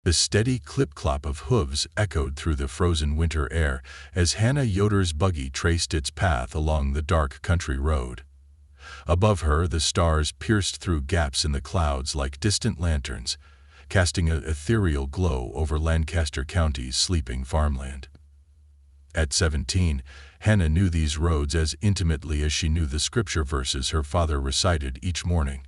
The steady clip-clop of hooves echoed through the frozen winter air as Hannah Yoder's buggy traced its path along the dark country road. Above her, the stars pierced through gaps in the clouds like distant lanterns, casting an ethereal glow over Lancaster County's sleeping farmland. At 17, Hannah knew these roads as intimately as she knew the scripture verses her father recited each morning.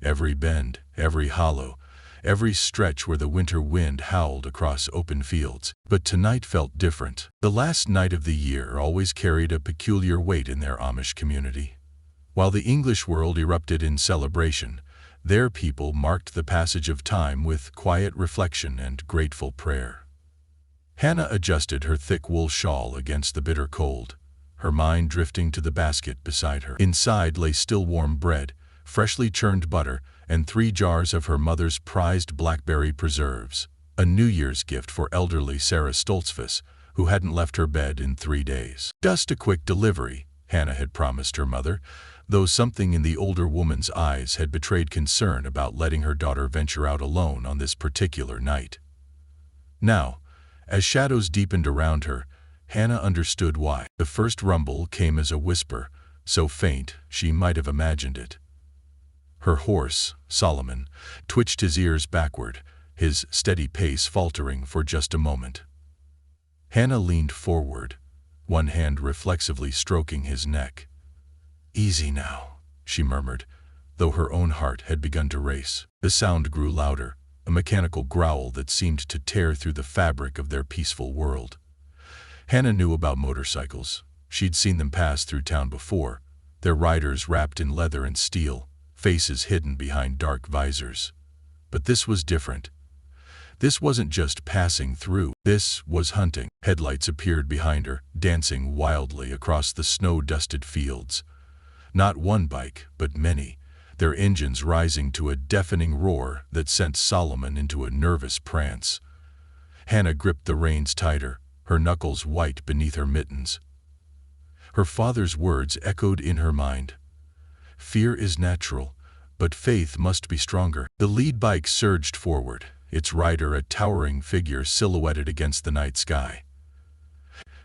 Every bend, every hollow, every stretch where the winter wind howled across open fields. But tonight felt different. The last night of the year always carried a peculiar weight in their Amish community. While the English world erupted in celebration, their people marked the passage of time with quiet reflection and grateful prayer. Hannah adjusted her thick wool shawl against the bitter cold, her mind drifting to the basket beside her. Inside lay still warm bread, freshly churned butter, and 3 jars of her mother's prized blackberry preserves, a New Year's gift for elderly Sarah Stoltzfus, who hadn't left her bed in 3 days. Just a quick delivery, Hannah had promised her mother, though something in the older woman's eyes had betrayed concern about letting her daughter venture out alone on this particular night. Now, as shadows deepened around her, Hannah understood why. The first rumble came as a whisper, so faint she might have imagined it. Her horse, Solomon, twitched his ears backward, his steady pace faltering for just a moment. Hannah leaned forward, one hand reflexively stroking his neck. "Easy now," she murmured, though her own heart had begun to race. The sound grew louder, a mechanical growl that seemed to tear through the fabric of their peaceful world. Hannah knew about motorcycles. She'd seen them pass through town before, their riders wrapped in leather and steel, faces hidden behind dark visors. But this was different. This wasn't just passing through. This was hunting. Headlights appeared behind her, dancing wildly across the snow-dusted fields. Not one bike, but many, their engines rising to a deafening roar that sent Solomon into a nervous prance. Hannah gripped the reins tighter, her knuckles white beneath her mittens. Her father's words echoed in her mind. "Fear is natural, but faith must be stronger." The lead bike surged forward, its rider a towering figure silhouetted against the night sky.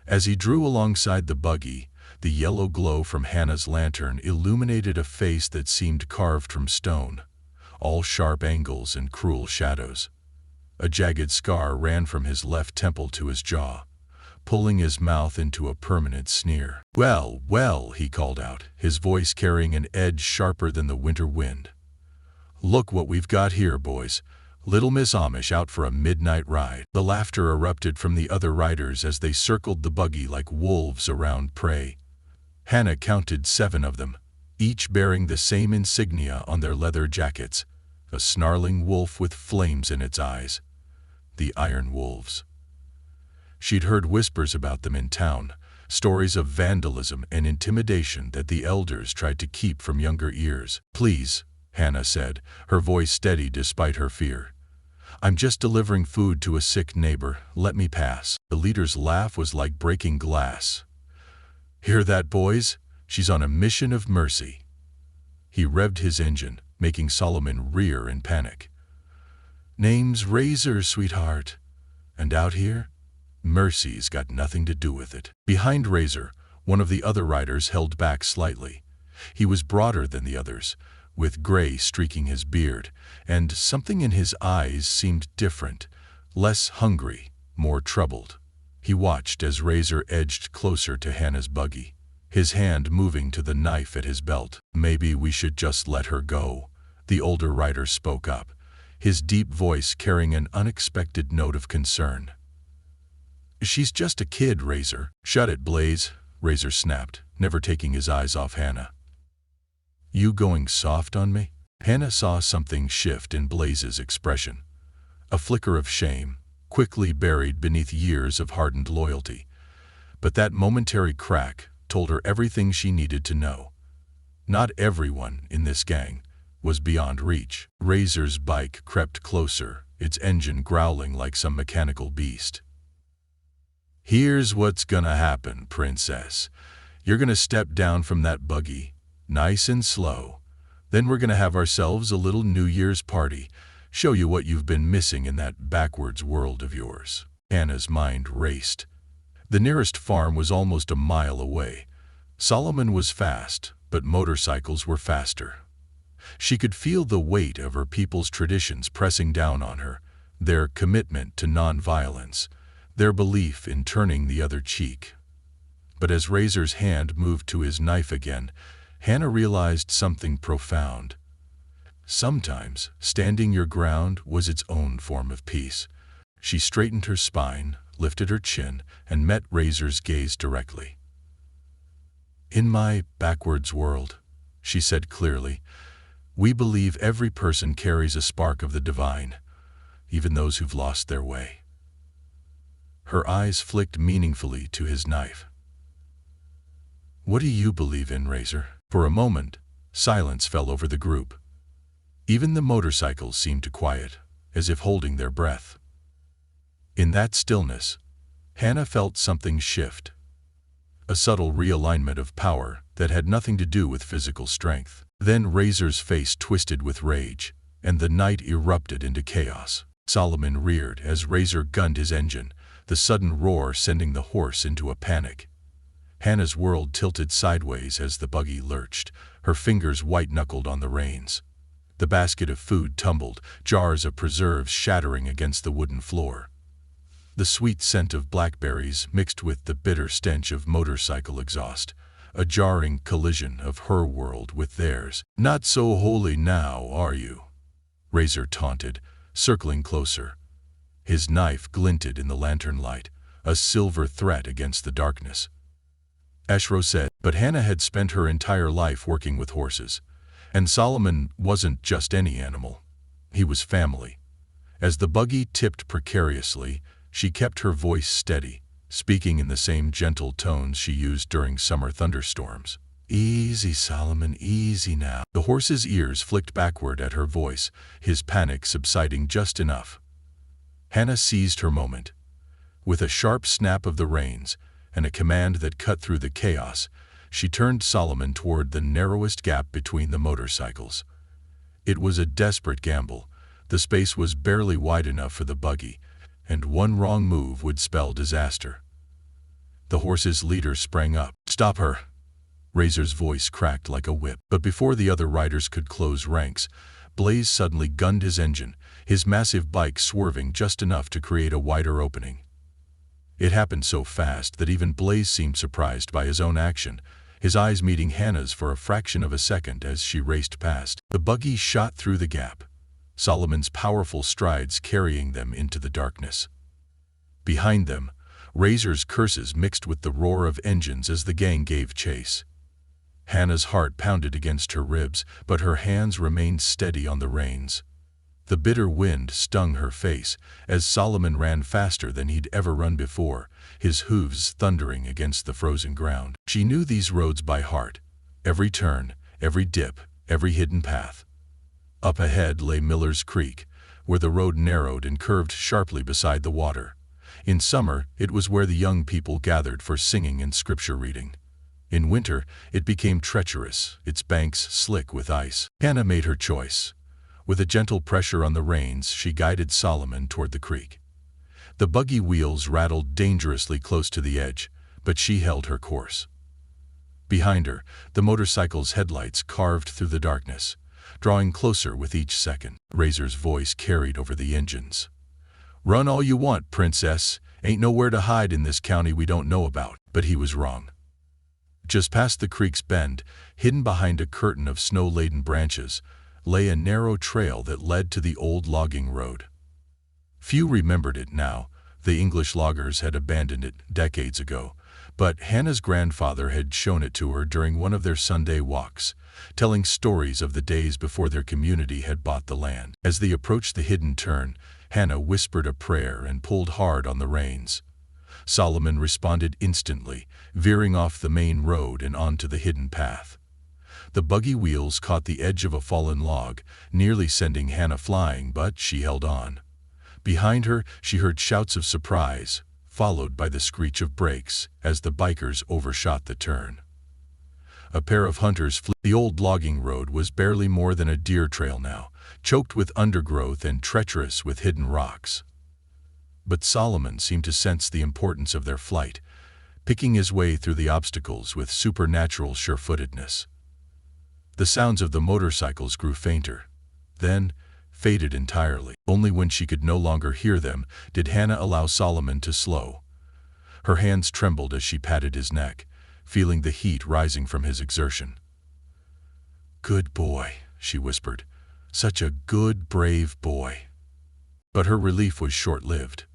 As he drew alongside the buggy, the yellow glow from Hannah's lantern illuminated a face that seemed carved from stone, all sharp angles and cruel shadows. A jagged scar ran from his left temple to his jaw, pulling his mouth into a permanent sneer. "Well, well," he called out, his voice carrying an edge sharper than the winter wind. "Look what we've got here, boys. Little Miss Amish out for a midnight ride." The laughter erupted from the other riders as they circled the buggy like wolves around prey. Hannah counted 7 of them, each bearing the same insignia on their leather jackets, a snarling wolf with flames in its eyes. The Iron Wolves. She'd heard whispers about them in town, stories of vandalism and intimidation that the elders tried to keep from younger ears. "Please," Hannah said, her voice steady despite her fear. "I'm just delivering food to a sick neighbor. Let me pass." The leader's laugh was like breaking glass. "Hear that, boys? She's on a mission of mercy." He revved his engine, making Solomon rear in panic. "Name's Razor, sweetheart. And out here? Mercy's got nothing to do with it." Behind Razor, one of the other riders held back slightly. He was broader than the others, with gray streaking his beard, and something in his eyes seemed different, less hungry, more troubled. He watched as Razor edged closer to Hannah's buggy, his hand moving to the knife at his belt. "Maybe we should just let her go," the older rider spoke up, his deep voice carrying an unexpected note of concern. "She's just a kid, Razor." "Shut it, Blaze," Razor snapped, never taking his eyes off Hannah. "You going soft on me?" Hannah saw something shift in Blaze's expression. A flicker of shame, quickly buried beneath years of hardened loyalty. But that momentary crack told her everything she needed to know. Not everyone in this gang was beyond reach. Razor's bike crept closer, its engine growling like some mechanical beast. "Here's what's gonna happen, princess. You're gonna step down from that buggy, nice and slow. Then we're gonna have ourselves a little New Year's party. Show you what you've been missing in that backwards world of yours. Hannah's mind raced. The nearest farm was almost a mile away. Solomon was fast, but motorcycles were faster. She could feel the weight of her people's traditions pressing down on her, their commitment to non-violence, their belief in turning the other cheek. But as Razor's hand moved to his knife again, Hannah realized something profound. Sometimes, standing your ground was its own form of peace. She straightened her spine, lifted her chin, and met Razor's gaze directly. "In my backwards world," she said clearly, "we believe every person carries a spark of the divine, even those who've lost their way." Her eyes flicked meaningfully to his knife. "What do you believe in, Razor?" For a moment, silence fell over the group. Even the motorcycles seemed to quiet, as if holding their breath. In that stillness, Hannah felt something shift. A subtle realignment of power that had nothing to do with physical strength. Then Razor's face twisted with rage, and the night erupted into chaos. Solomon reared as Razor gunned his engine, the sudden roar sending the horse into a panic. Hannah's world tilted sideways as the buggy lurched, her fingers white-knuckled on the reins. The basket of food tumbled, jars of preserves shattering against the wooden floor. The sweet scent of blackberries mixed with the bitter stench of motorcycle exhaust, a jarring collision of her world with theirs. "Not so holy now, are you?" Razor taunted, circling closer. His knife glinted in the lantern light, a silver threat against the darkness. Ashro said, but Hannah had spent her entire life working with horses. And Solomon wasn't just any animal. He was family. As the buggy tipped precariously, she kept her voice steady, speaking in the same gentle tones she used during summer thunderstorms. "Easy, Solomon, easy now." The horse's ears flicked backward at her voice, his panic subsiding just enough. Hannah seized her moment. With a sharp snap of the reins, and a command that cut through the chaos, she turned Solomon toward the narrowest gap between the motorcycles. It was a desperate gamble. The space was barely wide enough for the buggy, and one wrong move would spell disaster. The horse's leader sprang up. "Stop her!" Razor's voice cracked like a whip. But before the other riders could close ranks, Blaze suddenly gunned his engine, his massive bike swerving just enough to create a wider opening. It happened so fast that even Blaze seemed surprised by his own action, his eyes meeting Hannah's for a fraction of a second as she raced past. The buggy shot through the gap, Solomon's powerful strides carrying them into the darkness. Behind them, Razor's curses mixed with the roar of engines as the gang gave chase. Hannah's heart pounded against her ribs, but her hands remained steady on the reins. The bitter wind stung her face as Solomon ran faster than he'd ever run before, his hooves thundering against the frozen ground. She knew these roads by heart, every turn, every dip, every hidden path. Up ahead lay Miller's Creek, where the road narrowed and curved sharply beside the water. In summer, it was where the young people gathered for singing and scripture reading. In winter, it became treacherous, its banks slick with ice. Hannah made her choice. With a gentle pressure on the reins, she guided Solomon toward the creek. The buggy wheels rattled dangerously close to the edge, but she held her course. Behind her, the motorcycle's headlights carved through the darkness, drawing closer with each second. Razor's voice carried over the engines. "Run all you want, princess. Ain't nowhere to hide in this county we don't know about." But he was wrong. Just past the creek's bend, hidden behind a curtain of snow-laden branches, lay a narrow trail that led to the old logging road. Few remembered it now. The English loggers had abandoned it decades ago, but Hannah's grandfather had shown it to her during one of their Sunday walks, telling stories of the days before their community had bought the land. As they approached the hidden turn, Hannah whispered a prayer and pulled hard on the reins. Solomon responded instantly, veering off the main road and onto the hidden path. The buggy wheels caught the edge of a fallen log, nearly sending Hannah flying, but she held on. Behind her, she heard shouts of surprise, followed by the screech of brakes as the bikers overshot the turn. A pair of hunters flew. The old logging road was barely more than a deer trail now, choked with undergrowth and treacherous with hidden rocks. But Solomon seemed to sense the importance of their flight, picking his way through the obstacles with supernatural sure-footedness. The sounds of the motorcycles grew fainter, then faded entirely. Only when she could no longer hear them did Hannah allow Solomon to slow. Her hands trembled as she patted his neck, feeling the heat rising from his exertion. "Good boy," she whispered. "Such a good, brave boy." But her relief was short-lived.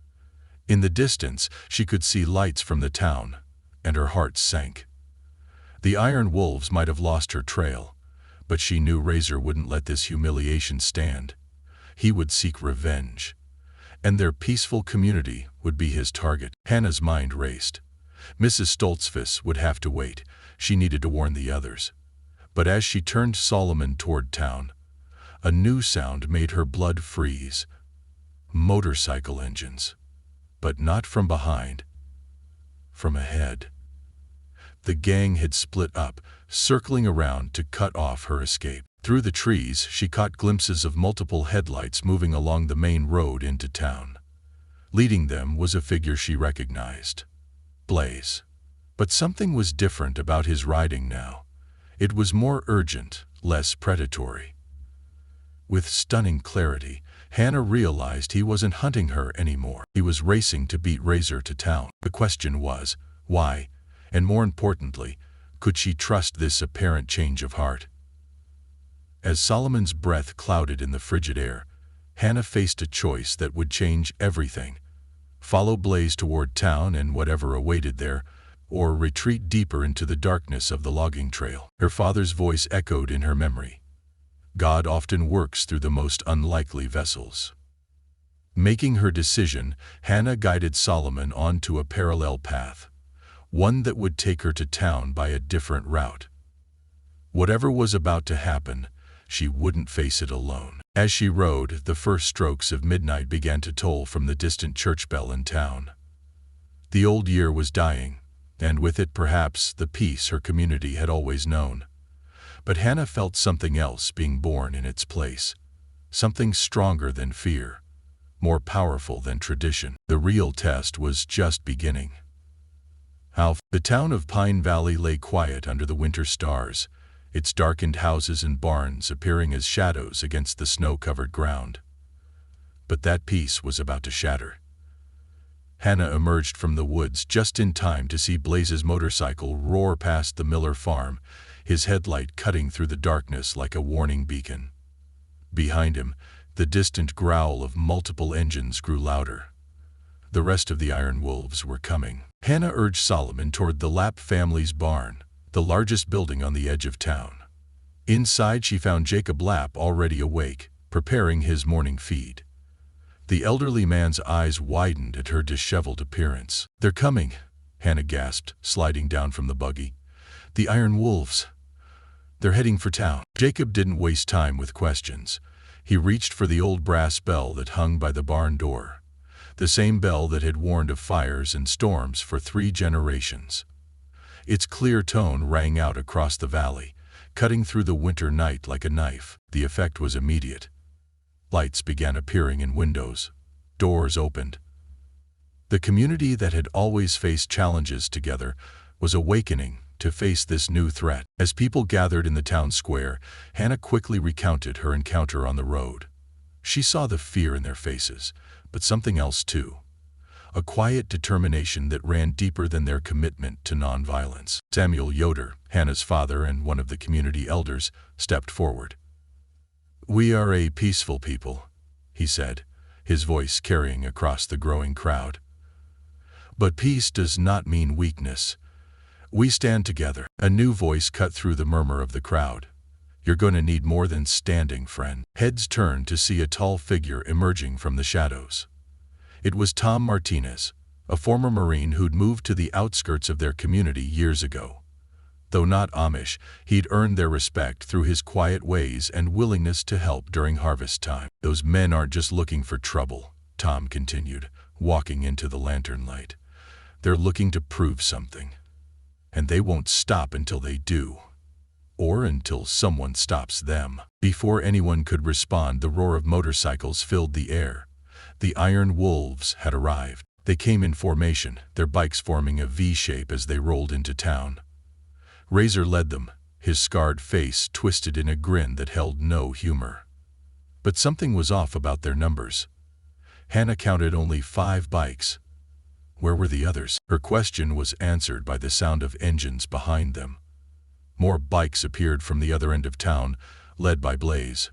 In the distance, she could see lights from the town, and her heart sank. The iron wolves might have lost her trail, but she knew Razor wouldn't let this humiliation stand. He would seek revenge, and their peaceful community would be his target. Hannah's mind raced. Mrs. Stoltzfus would have to wait. She needed to warn the others. But as she turned Solomon toward town, a new sound made her blood freeze. Motorcycle engines. But not from behind. From ahead. The gang had split up, circling around to cut off her escape. Through the trees, she caught glimpses of multiple headlights moving along the main road into town. Leading them was a figure she recognized. Blaze. But something was different about his riding now. It was more urgent, less predatory. With stunning clarity, Hannah realized he wasn't hunting her anymore. He was racing to beat Razor to town. The question was, why? And more importantly, could she trust this apparent change of heart? As Solomon's breath clouded in the frigid air, Hannah faced a choice that would change everything. Follow Blaze toward town and whatever awaited there, or retreat deeper into the darkness of the logging trail. Her father's voice echoed in her memory. God often works through the most unlikely vessels. Making her decision, Hannah guided Solomon onto a parallel path, one that would take her to town by a different route. Whatever was about to happen, she wouldn't face it alone. As she rode, the first strokes of midnight began to toll from the distant church bell in town. The old year was dying, and with it perhaps the peace her community had always known. But Hannah felt something else being born in its place, something stronger than fear, more powerful than tradition. The real test was just beginning. The town of Pine Valley lay quiet under the winter stars, its darkened houses and barns appearing as shadows against the snow-covered ground. But that peace was about to shatter. Hannah emerged from the woods just in time to see Blaze's motorcycle roar past the Miller farm, his headlight cutting through the darkness like a warning beacon. Behind him, the distant growl of multiple engines grew louder. The rest of the Iron Wolves were coming. Hannah urged Solomon toward the Lapp family's barn, the largest building on the edge of town. Inside she found Jacob Lapp already awake, preparing his morning feed. The elderly man's eyes widened at her disheveled appearance. "They're coming," Hannah gasped, sliding down from the buggy. "The Iron Wolves. They're heading for town." Jacob didn't waste time with questions. He reached for the old brass bell that hung by the barn door, the same bell that had warned of fires and storms for 3 generations. Its clear tone rang out across the valley, cutting through the winter night like a knife. The effect was immediate. Lights began appearing in windows. Doors opened. The community that had always faced challenges together was awakening to face this new threat. As people gathered in the town square, Hannah quickly recounted her encounter on the road. She saw the fear in their faces, but something else too. A quiet determination that ran deeper than their commitment to nonviolence. Samuel Yoder, Hannah's father and one of the community elders, stepped forward. "We are a peaceful people," he said, his voice carrying across the growing crowd. "But peace does not mean weakness. We stand together." A new voice cut through the murmur of the crowd. "You're going to need more than standing, friend." Heads turned to see a tall figure emerging from the shadows. It was Tom Martinez, a former Marine who'd moved to the outskirts of their community years ago. Though not Amish, he'd earned their respect through his quiet ways and willingness to help during harvest time. "Those men aren't just looking for trouble," Tom continued, walking into the lantern light. "They're looking to prove something. And they won't stop until they do." or until someone stops them. Before anyone could respond, the roar of motorcycles filled the air. The Iron Wolves had arrived. They came in formation, their bikes forming a V-shape as they rolled into town. Razor led them, his scarred face twisted in a grin that held no humor. But something was off about their numbers. Hannah counted only 5 bikes. Where were the others? Her question was answered by the sound of engines behind them. More bikes appeared from the other end of town, led by Blaze.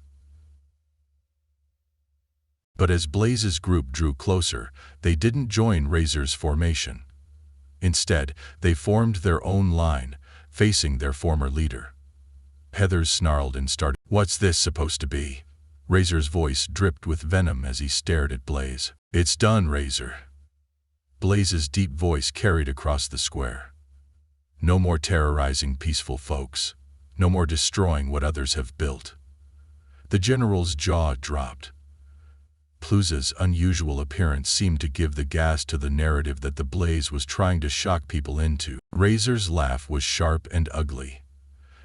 But as Blaze's group drew closer, they didn't join Razor's formation. Instead, they formed their own line, facing their former leader. Heather snarled and started, "What's this supposed to be?" Razor's voice dripped with venom as he stared at Blaze. "It's done, Razor." Blaze's deep voice carried across the square. "No more terrorizing peaceful folks. No more destroying what others have built." The general's jaw dropped. Pluza's unusual appearance seemed to give the gas to the narrative that the Blaze was trying to shock people into. Razor's laugh was sharp and ugly.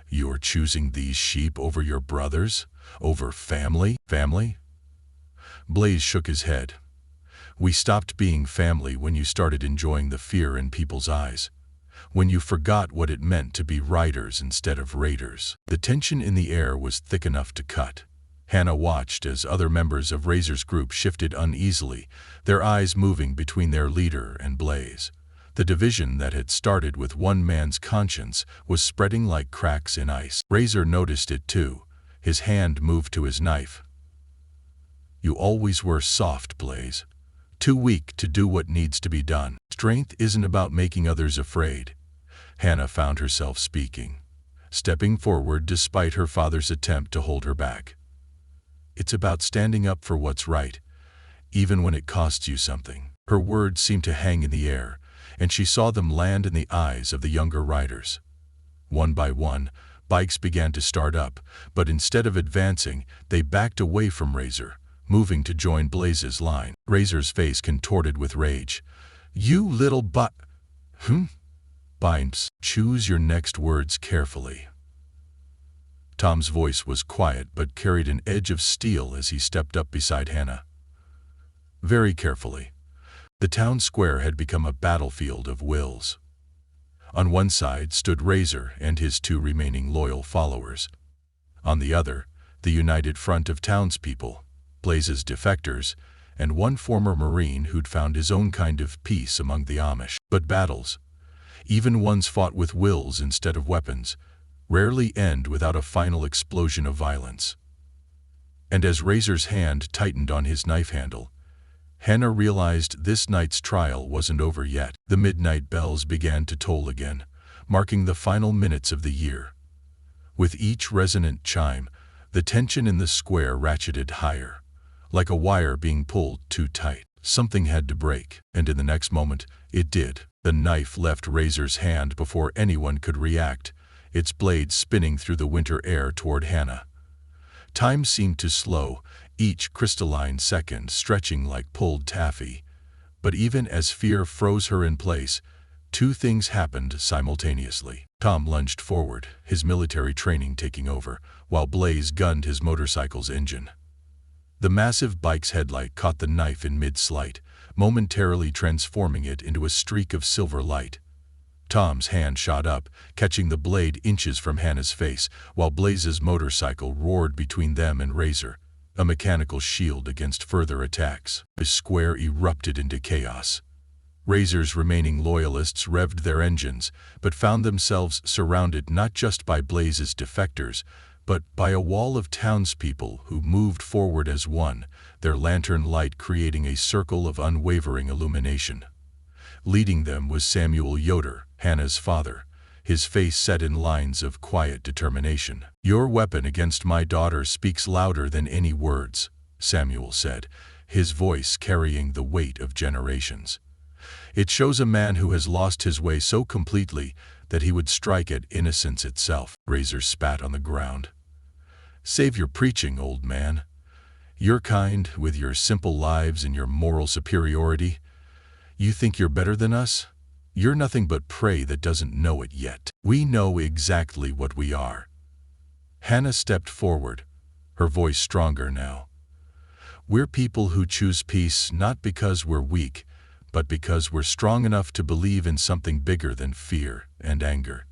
"You're choosing these sheep over your brothers? Over family? Family?" Blaze shook his head. "We stopped being family when you started enjoying the fear in people's eyes. When you forgot what it meant to be riders instead of raiders." The tension in the air was thick enough to cut. Hannah watched as other members of Razor's group shifted uneasily, their eyes moving between their leader and Blaze. The division that had started with one man's conscience was spreading like cracks in ice. Razor noticed it too. His hand moved to his knife. "You always were soft, Blaze. Too weak to do what needs to be done. Strength isn't about making others afraid." Hannah found herself speaking, stepping forward despite her father's attempt to hold her back. "It's about standing up for what's right, even when it costs you something." Her words seemed to hang in the air, and she saw them land in the eyes of the younger riders. One by one, bikes began to start up, but instead of advancing, they backed away from Razor, moving to join Blaze's line. Razor's face contorted with rage. "You little Bimps, choose your next words carefully." Tom's voice was quiet but carried an edge of steel as he stepped up beside Hannah. Very carefully. The town square had become a battlefield of wills. On one side stood Razor and his 2 remaining loyal followers. On the other, the united front of townspeople, Blaze's defectors, and one former Marine who'd found his own kind of peace among the Amish. But battles, even ones fought with wills instead of weapons, rarely end without a final explosion of violence. And as Razor's hand tightened on his knife handle, Hannah realized this night's trial wasn't over yet. The midnight bells began to toll again, marking the final minutes of the year. With each resonant chime, the tension in the square ratcheted higher, like a wire being pulled too tight. Something had to break, and in the next moment, it did. The knife left Razor's hand before anyone could react, its blade spinning through the winter air toward Hannah. Time seemed to slow, each crystalline second stretching like pulled taffy. But even as fear froze her in place, 2 things happened simultaneously. Tom lunged forward, his military training taking over, while Blaze gunned his motorcycle's engine. The massive bike's headlight caught the knife in mid-slight, momentarily transforming it into a streak of silver light. Tom's hand shot up, catching the blade inches from Hannah's face, while Blaze's motorcycle roared between them and Razor, a mechanical shield against further attacks. The square erupted into chaos. Razor's remaining loyalists revved their engines, but found themselves surrounded not just by Blaze's defectors, but by a wall of townspeople who moved forward as one, their lantern light creating a circle of unwavering illumination. Leading them was Samuel Yoder, Hannah's father, his face set in lines of quiet determination. "Your weapon against my daughter speaks louder than any words," Samuel said, his voice carrying the weight of generations. "It shows a man who has lost his way so completely that he would strike at innocence itself." Razor spat on the ground. "Save your preaching, old man. Your kind, with your simple lives and your moral superiority. You think you're better than us? You're nothing but prey that doesn't know it yet. We know exactly what we are. Hannah stepped forward, her voice stronger now. We're people who choose peace not because we're weak, but because we're strong enough to believe in something bigger than fear and anger.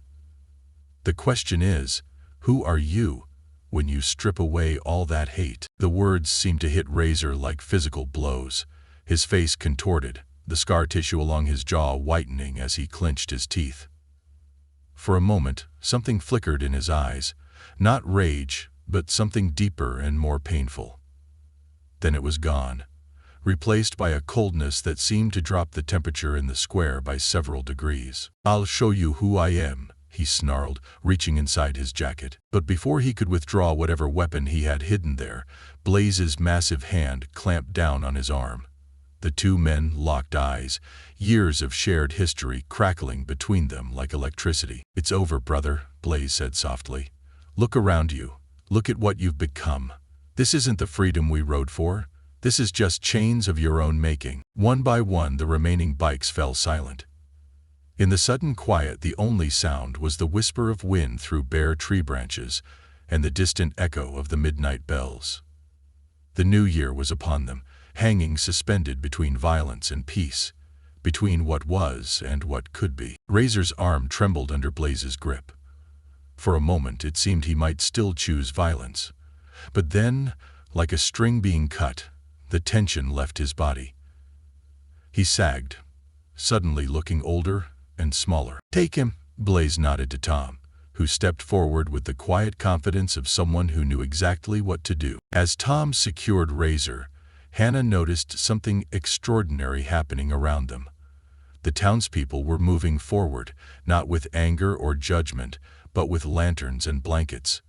The question is, who are you when you strip away all that hate? The words seemed to hit Razor like physical blows. His face contorted, the scar tissue along his jaw whitening as he clenched his teeth. For a moment, something flickered in his eyes, not rage, but something deeper and more painful. Then it was gone, replaced by a coldness that seemed to drop the temperature in the square by several degrees. "I'll show you who I am," he snarled, reaching inside his jacket. But before he could withdraw whatever weapon he had hidden there, Blaze's massive hand clamped down on his arm. The two men locked eyes, years of shared history crackling between them like electricity. "It's over, brother," Blaze said softly. "Look around you. Look at what you've become. This isn't the freedom we rode for. This is just chains of your own making." One by one, the remaining bikes fell silent. In the sudden quiet, the only sound was the whisper of wind through bare tree branches and the distant echo of the midnight bells. The new year was upon them, hanging suspended between violence and peace, between what was and what could be. Razor's arm trembled under Blaze's grip. For a moment it seemed he might still choose violence. But then, like a string being cut, the tension left his body. He sagged, suddenly looking older and smaller. "Take him," Blaze nodded to Tom, who stepped forward with the quiet confidence of someone who knew exactly what to do. As Tom secured Razor, Hannah noticed something extraordinary happening around them. The townspeople were moving forward, not with anger or judgment, but with lanterns and blankets.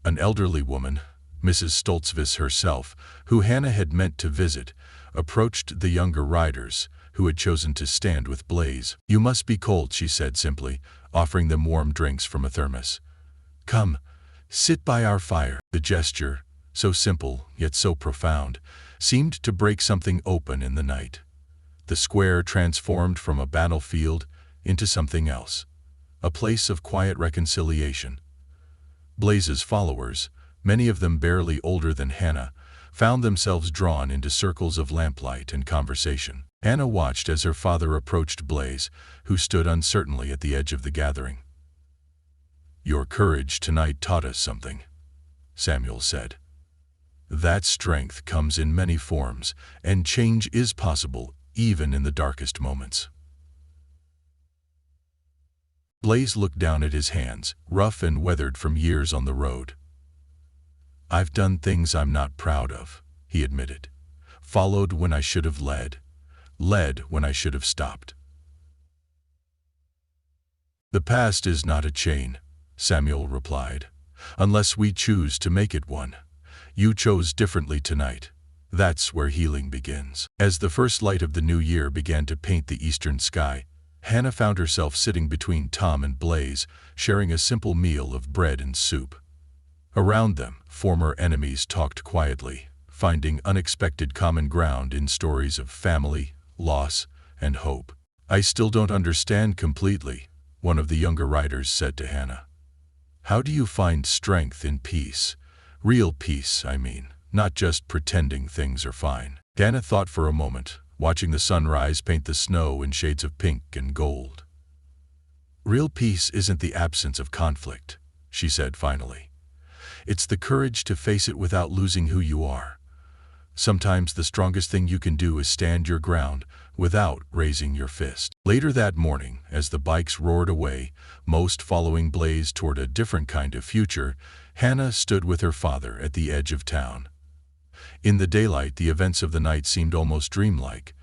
An elderly woman, Mrs. Stoltzvis herself, who Hannah had meant to visit, approached the younger riders, who had chosen to stand with Blaze. "You must be cold," she said simply, offering them warm drinks from a thermos. "Come, sit by our fire." The gesture, so simple yet so profound, seemed to break something open in the night. The square transformed from a battlefield into something else, a place of quiet reconciliation. Blaze's followers, many of them barely older than Hannah, found themselves drawn into circles of lamplight and conversation. Hannah watched as her father approached Blaze, who stood uncertainly at the edge of the gathering. "Your courage tonight taught us something," Samuel said. "That strength comes in many forms, and change is possible even in the darkest moments." Blaze looked down at his hands, rough and weathered from years on the road. "I've done things I'm not proud of," he admitted. "Followed when I should have led when I should have stopped." "The past is not a chain," Samuel replied, "unless we choose to make it one. You chose differently tonight. That's where healing begins." As the first light of the new year began to paint the eastern sky, Hannah found herself sitting between Tom and Blaze, sharing a simple meal of bread and soup. Around them, former enemies talked quietly, finding unexpected common ground in stories of family, loss, and hope. "I still don't understand completely," one of the younger riders said to Hannah. "How do you find strength in peace? Real peace, I mean, not just pretending things are fine." Hannah thought for a moment, watching the sunrise paint the snow in shades of pink and gold. "Real peace isn't the absence of conflict," she said finally. "It's the courage to face it without losing who you are. Sometimes the strongest thing you can do is stand your ground without raising your fist." Later that morning, as the bikes roared away, most following Blaze toward a different kind of future, Hannah stood with her father at the edge of town. In the daylight, the events of the night seemed almost dreamlike,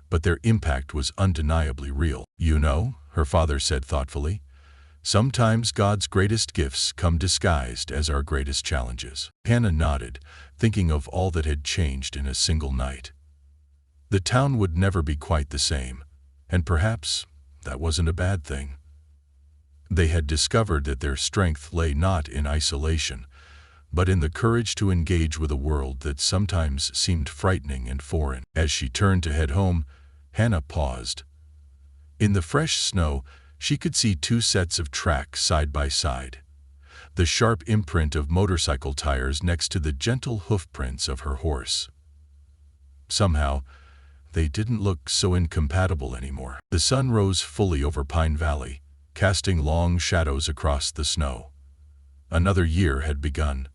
but their impact was undeniably real. "You know," her father said thoughtfully, "sometimes God's greatest gifts come disguised as our greatest challenges." Hannah nodded, thinking of all that had changed in a single night. The town would never be quite the same, and perhaps that wasn't a bad thing. They had discovered that their strength lay not in isolation, but in the courage to engage with a world that sometimes seemed frightening and foreign. As she turned to head home, Hannah paused. In the fresh snow, she could see two sets of tracks side by side. the sharp imprint of motorcycle tires next to the gentle hoofprints of her horse. Somehow, they didn't look so incompatible anymore. The sun rose fully over Pine Valley, casting long shadows across the snow. Another year had begun,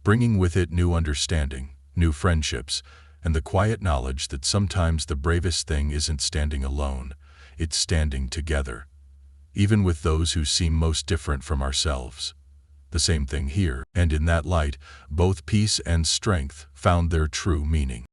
bringing with it new understanding, new friendships, and the quiet knowledge that sometimes the bravest thing isn't standing alone, it's standing together, even with those who seem most different from ourselves. The same thing here, and in that light, both peace and strength found their true meaning.